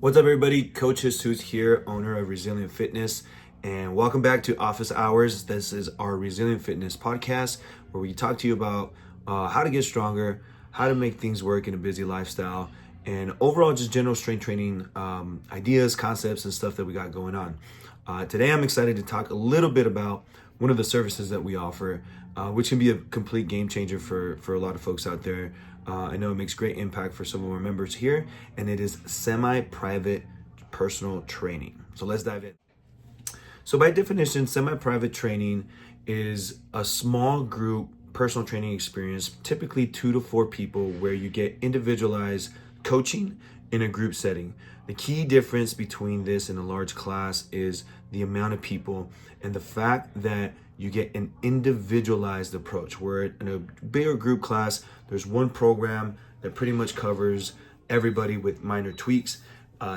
What's up, everybody? Coach Jesus here, owner of Resilient Fitness, and welcome back to Office Hours. This is our Resilient Fitness podcast where we talk to you about how to get stronger, how to make things work in a busy lifestyle, and overall just general strength training ideas, concepts, and stuff that we got going on. Today, I'm excited to talk a little bit about one of the services that we offer, which can be a complete game changer for a lot of folks out there. I know it makes great impact for some of our members here, and it is semi-private personal training. So let's dive in. So by definition, semi-private training is a small group personal training experience, typically 2 to 4 people, where you get individualized coaching in a group setting. The key difference between this and a large class is the amount of people and the fact that you get an individualized approach, where in a bigger group class, there's one program that pretty much covers everybody with minor tweaks.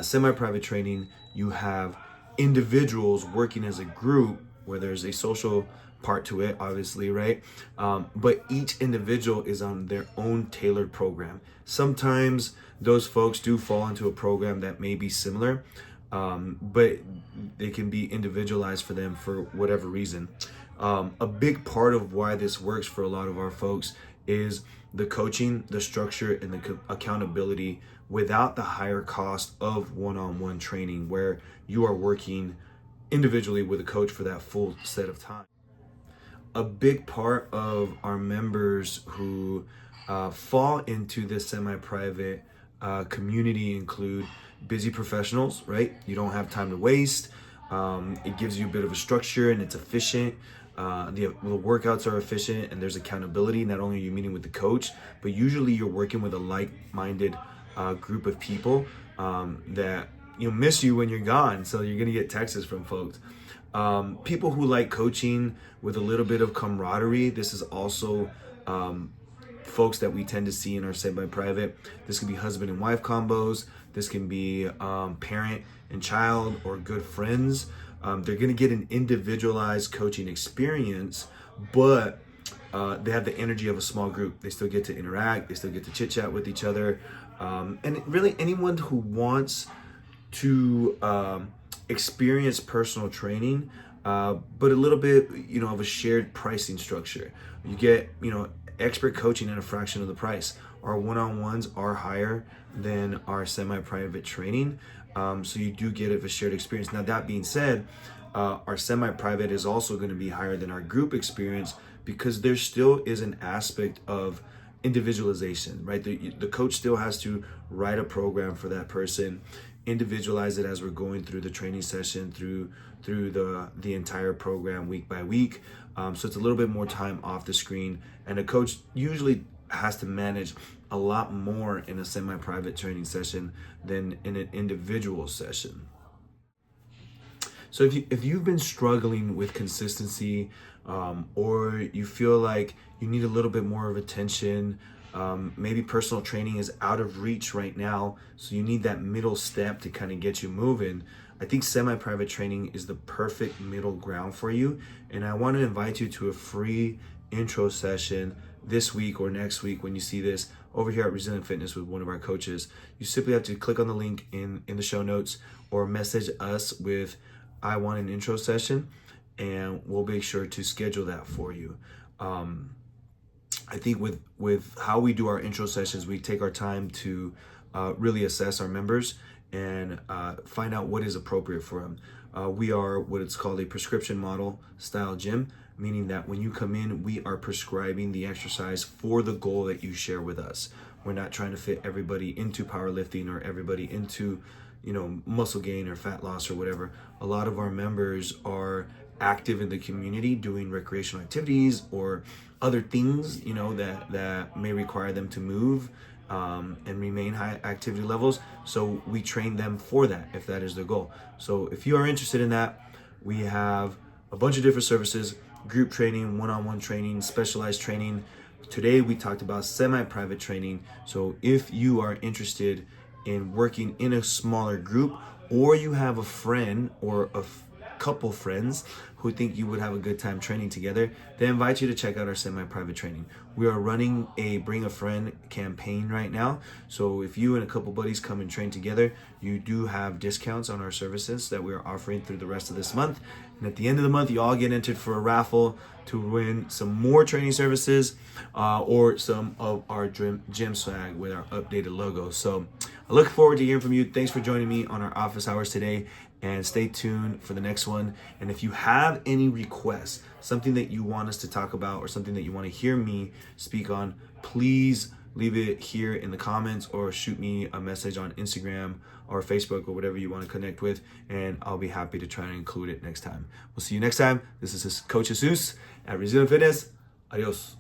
Semi-private training, you have individuals working as a group where there's a social part to it, obviously, right? But each individual is on their own tailored program. Sometimes those folks do fall into a program that may be similar, but they can be individualized for them for whatever reason. A big part of why this works for a lot of our folks is the coaching, the structure, and the accountability without the higher cost of one-on-one training, where you are working individually with a coach for that full set of time. A big part of our members who fall into this semi-private community include busy professionals, right? You don't have time to waste. It gives you a bit of a structure and it's efficient. The workouts are efficient and there's accountability. Not only are you meeting with the coach, but usually you're working with a like-minded group of people that miss you when you're gone. So you're gonna get texts from folks. People who like coaching with a little bit of camaraderie. This is also folks that we tend to see in our semi-private. This could be husband and wife combos. This can be parent and child or good friends. They're going to get an individualized coaching experience, but they have the energy of a small group. They still get to interact. They still get to chit chat with each other. And really anyone who wants to experience personal training, but a little bit, of a shared pricing structure. You get, expert coaching at a fraction of the price. Our one-on-ones are higher than our semi-private training. So you do get a shared experience. Now, that being said, our semi-private is also going to be higher than our group experience because there still is an aspect of individualization, right? The coach still has to write a program for that person, individualize it as we're going through the training session, through the entire program week by week. So it's a little bit more time off the screen, and a coach usually has to manage a lot more in a semi-private training session than in an individual session. So if you've been struggling with consistency, or you feel like you need a little bit more of attention, maybe personal training is out of reach right now, so you need that middle step to kind of get you moving, I think semi-private training is the perfect middle ground for you. And I want to invite you to a free intro session this week or next week when you see this over here at Resilient Fitness with one of our coaches. You simply have to click on the link in the show notes or message us with "I want an intro session," and we'll make sure to schedule that for you. I think with how we do our intro sessions, we take our time to really assess our members and find out what is appropriate for them. We are what it's called a prescription model style gym, meaning that when you come in, we are prescribing the exercise for the goal that you share with us. We're not trying to fit everybody into powerlifting or everybody into, muscle gain or fat loss or whatever. A lot of our members are active in the community doing recreational activities or other things, that may require them to move and remain high activity levels. So we train them for that if that is their goal. So if you are interested in that, we have a bunch of different services: group training, one-on-one training, specialized training. Today we talked about semi-private training. So if you are interested in working in a smaller group, or you have a friend or couple friends who think you would have a good time training together, they invite you to check out our semi-private training. We are running a Bring a Friend campaign right now. So if you and a couple buddies come and train together, you do have discounts on our services that we are offering through the rest of this month. And at the end of the month, you all get entered for a raffle to win some more training services or some of our gym swag with our updated logo. So I look forward to hearing from you. Thanks for joining me on our office hours today, and stay tuned for the next one. And if you have any requests, something that you want us to talk about or something that you want to hear me speak on, please leave it here in the comments or shoot me a message on Instagram or Facebook or whatever you want to connect with, and I'll be happy to try and include it next time. We'll see you next time. This is Coach Jesus at Resilient Fitness. Adios.